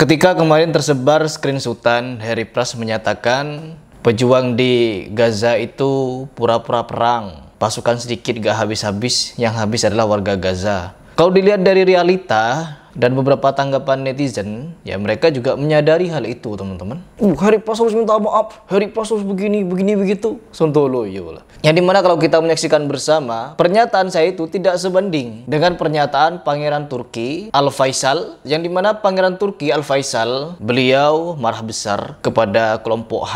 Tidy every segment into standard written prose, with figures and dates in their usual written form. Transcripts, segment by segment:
Ketika kemarin tersebar screenshotan, Harry Pras menyatakan pejuang di Gaza itu pura-pura perang. Pasukan sedikit gak habis-habis, yang habis adalah warga Gaza. Kalau dilihat dari realita dan beberapa tanggapan netizen, ya mereka juga menyadari hal itu, teman-teman. Harry Pras harus minta maaf, Harry Pras harus begini, begitu. Sontolo, ya Allah. Yang dimana kalau kita menyaksikan bersama, pernyataan saya itu tidak sebanding dengan pernyataan Pangeran Turki Al Faisal, yang dimana Pangeran Turki Al Faisal, beliau marah besar kepada kelompok H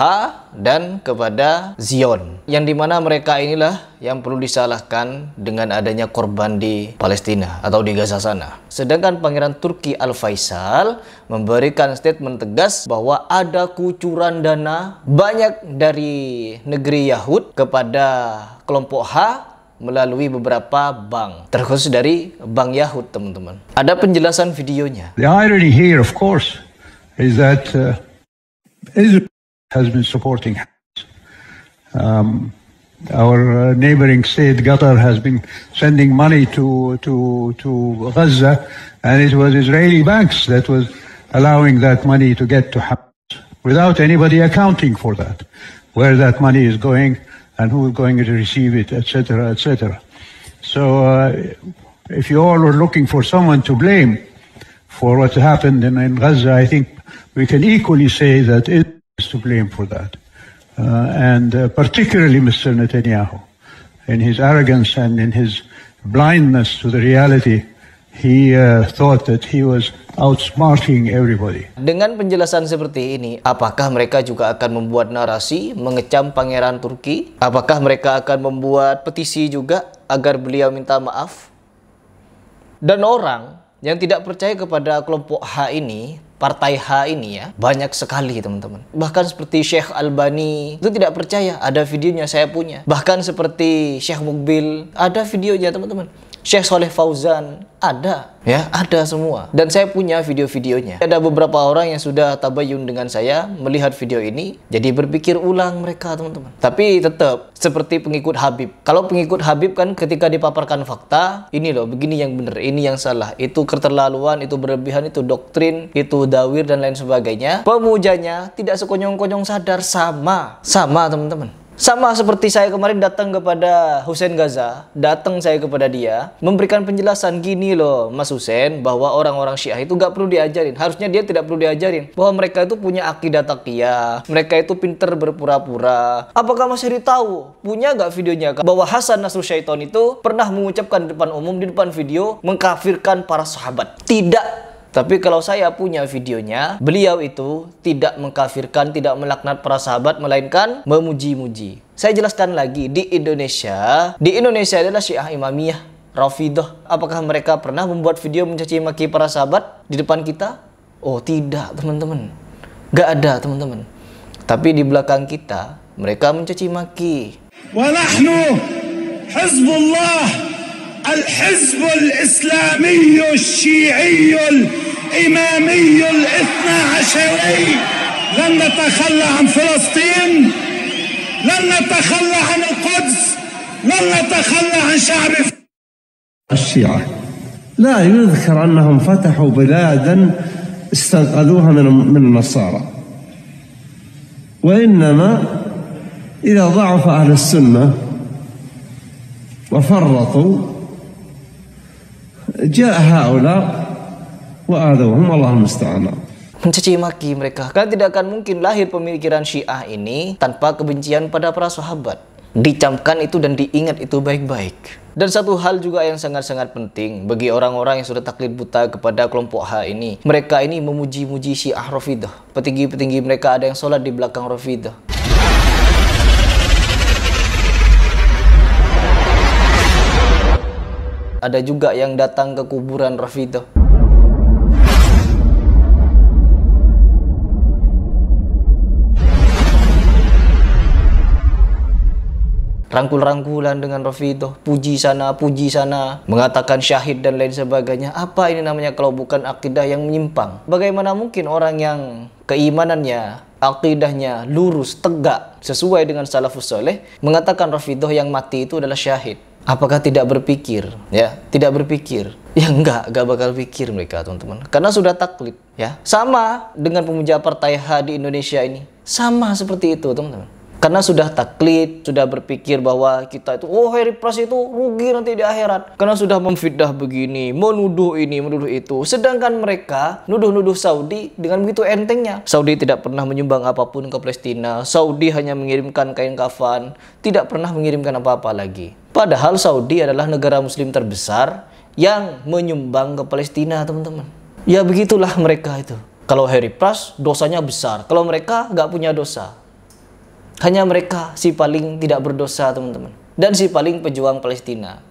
dan kepada Zion, yang dimana mereka inilah yang perlu disalahkan dengan adanya korban di Palestina atau di Gaza sana. Sedangkan Pangeran Turki Al Faisal memberikan statement tegas bahwa ada kucuran dana banyak dari negeri Yahud kepada kelompok H melalui beberapa bank, terkhusus dari bank Yahud, teman-teman. Ada penjelasan videonya. The irony here, of course, is that Israel has been supporting our neighboring state, Qatar, has been sending money to Gaza, and it was Israeli banks that was allowing that money to get to Hamas without anybody accounting for that, where that money is going and who is going to receive it, etc., etc. So if you all are looking for someone to blame for what happened in Gaza, I think we can equally say that it is to blame for that. And particularly Mr. Netanyahu, in his arrogance and in his blindness to the reality, he thought that he was outsmarting everybody. Dengan penjelasan seperti ini, apakah mereka juga akan membuat narasi mengecam Pangeran Turki? Apakah mereka akan membuat petisi juga agar beliau minta maaf? Dan orang yang tidak percaya kepada kelompok H ini, Partai H ini ya, banyak sekali, teman-teman. Bahkan seperti Syekh Albani itu tidak percaya, ada videonya, saya punya. Bahkan seperti Syekh Mukbil, ada videonya, teman-teman. Syekh Soleh Fauzan, ada, ya, ada semua. Dan saya punya video-videonya. Ada beberapa orang yang sudah tabayun dengan saya melihat video ini, jadi berpikir ulang mereka, teman-teman. Tapi tetap seperti pengikut Habib. Kalau pengikut Habib kan ketika dipaparkan fakta, ini loh, begini yang benar, ini yang salah, itu keterlaluan, itu berlebihan, itu doktrin, itu dawir dan lain sebagainya. Pemujanya tidak sekonyong-konyong sadar, sama, teman-teman. Sama seperti saya kemarin datang kepada Hussein Gaza, datang saya kepada dia, memberikan penjelasan gini loh Mas Hussein, bahwa orang-orang Syiah itu gak perlu diajarin. Harusnya dia tidak perlu diajarin, bahwa mereka itu punya akidah taqiyah, mereka itu pinter berpura-pura. Apakah Mas Heri tahu? Punya gak videonya? Bahwa Hasan Nasrul Syaiton itu pernah mengucapkan di depan umum, di depan video, mengkafirkan para sahabat. Tidak. Tapi kalau saya punya videonya, beliau itu tidak mengkafirkan, tidak melaknat para sahabat, melainkan memuji-muji. Saya jelaskan lagi, di Indonesia adalah Syiah Imamiyah, Rafidah. Apakah mereka pernah membuat video mencaci maki para sahabat di depan kita? Oh tidak, teman-teman. Gak ada, teman-teman. Tapi di belakang kita, mereka mencaci maki. Wa nahnu Hizbullah الحزب الإسلامي الشيعي الإمامي الاثنى عشري لن نتخلى عن فلسطين لن نتخلى عن القدس لن نتخلى عن شعب الشيعة. لا يذكر أنهم فتحوا بلادا استنقذوها من النصارى، وإنما إذا ضعف أهل السنة وفرطوا جاء هؤلاء وآذوهم الله المستعان. Mencaci maki mereka. Karena tidak akan mungkin lahir pemikiran Syiah ini tanpa kebencian pada para sahabat. Dicamkan itu dan diingat itu baik-baik. Dan satu hal juga yang sangat-sangat penting bagi orang-orang yang sudah taklid buta kepada kelompok H ini. Mereka ini memuji-muji Syiah Rafidah. Petinggi-petinggi mereka ada yang sholat di belakang Rafidah. Ada juga yang datang ke kuburan Rafidah. Rangkul-rangkulan dengan Rafidah, puji sana, mengatakan syahid dan lain sebagainya. Apa ini namanya kalau bukan akidah yang menyimpang? Bagaimana mungkin orang yang keimanannya akidahnya lurus, tegak, sesuai dengan salafus soleh, mengatakan Rafidhah yang mati itu adalah syahid. Apakah tidak berpikir? Ya, tidak berpikir. Ya enggak bakal pikir mereka, teman-teman. Karena sudah taklid, ya. Sama dengan pemuja partai H di Indonesia ini. Sama seperti itu, teman-teman. Karena sudah taklid, sudah berpikir bahwa kita itu, Harry Pras itu rugi nanti di akhirat. Karena sudah memfitnah begini, menuduh ini, menuduh itu. Sedangkan mereka nuduh-nuduh Saudi dengan begitu entengnya. Saudi tidak pernah menyumbang apapun ke Palestina. Saudi hanya mengirimkan kain kafan, tidak pernah mengirimkan apa-apa lagi. Padahal Saudi adalah negara muslim terbesar yang menyumbang ke Palestina, teman-teman. Ya begitulah mereka itu. Kalau Harry Pras dosanya besar, kalau mereka nggak punya dosa. Hanya mereka si paling tidak berdosa, teman-teman. Dan si paling pejuang Palestina.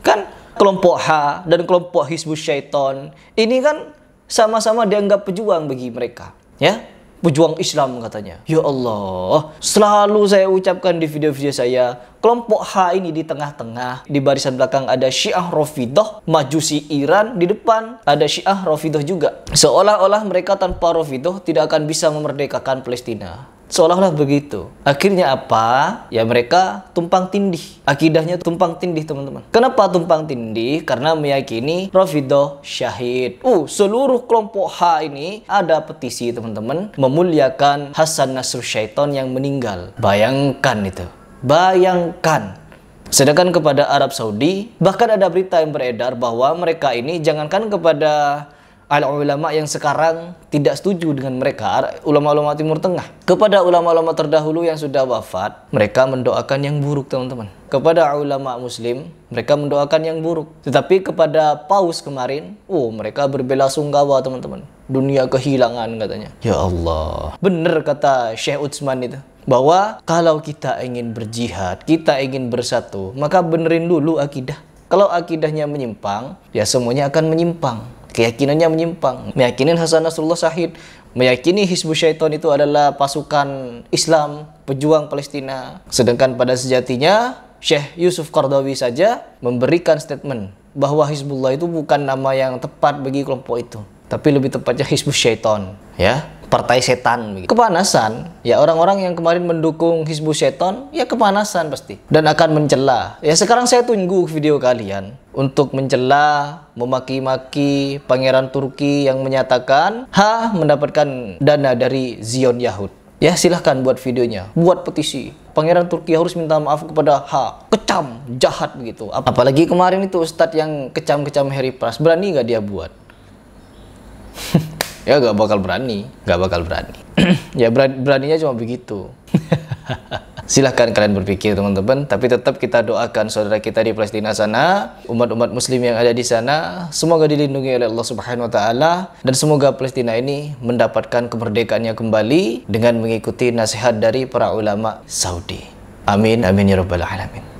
Kan kelompok H dan kelompok Hizbus Syaiton ini kan sama-sama dianggap pejuang bagi mereka, ya. Pejuang Islam katanya. Ya Allah, selalu saya ucapkan di video-video saya, kelompok H ini di tengah-tengah, di barisan belakang ada Syiah Rafidhah, Majusi Iran, di depan ada Syiah Rafidhah juga. Seolah-olah mereka tanpa Rafidhah tidak akan bisa memerdekakan Palestina. Seolah-olah begitu. Akhirnya apa? Ya mereka tumpang tindih. Akidahnya tumpang tindih, teman-teman. Kenapa tumpang tindih? Karena meyakini Rafidhah syahid. Seluruh kelompok H ini ada petisi, teman-teman, memuliakan Hasan Nasrul Syaiton yang meninggal. Bayangkan itu. Bayangkan. Sedangkan kepada Arab Saudi, bahkan ada berita yang beredar bahwa mereka ini jangankan kepada ulama yang sekarang tidak setuju dengan mereka, ulama-ulama Timur Tengah, kepada ulama-ulama terdahulu yang sudah wafat, mereka mendoakan yang buruk, teman-teman. Kepada ulama muslim, mereka mendoakan yang buruk. Tetapi kepada paus kemarin, mereka berbela-sungkawa, teman-teman. Dunia kehilangan katanya. Ya Allah. Benar kata Syekh Utsman itu, bahwa kalau kita ingin berjihad, kita ingin bersatu, maka benerin dulu akidah. Kalau akidahnya menyimpang, ya semuanya akan menyimpang. Keyakinannya menyimpang. Meyakini Hasan Nasrullah syahid, meyakini Hizbus Syaiton itu adalah pasukan Islam, pejuang Palestina. Sedangkan pada sejatinya Syekh Yusuf Qaradawi saja memberikan statement bahwa Hizbullah itu bukan nama yang tepat bagi kelompok itu, tapi lebih tepatnya Hizbus Syaiton, ya, partai setan begitu. Kepanasan, ya orang-orang yang kemarin mendukung Hizbus Syaiton, ya kepanasan pasti dan akan mencela. Ya sekarang saya tunggu video kalian untuk mencela, memaki-maki Pangeran Turki yang menyatakan mendapatkan dana dari Zion Yahud. Ya silahkan buat videonya, buat petisi. Pangeran Turki harus minta maaf kepada kecam, jahat begitu. Apalagi kemarin itu Ustadz yang kecam-kecam Harry Pras, berani nggak dia buat? Ya gak bakal berani. Ya beraninya cuma begitu. Silahkan kalian berpikir, teman-teman. Tapi tetap kita doakan saudara kita di Palestina sana, umat-umat muslim yang ada di sana, semoga dilindungi oleh Allah Subhanahu wa taala, dan semoga Palestina ini mendapatkan kemerdekaannya kembali dengan mengikuti nasihat dari para ulama Saudi. Amin amin ya rabbal alamin.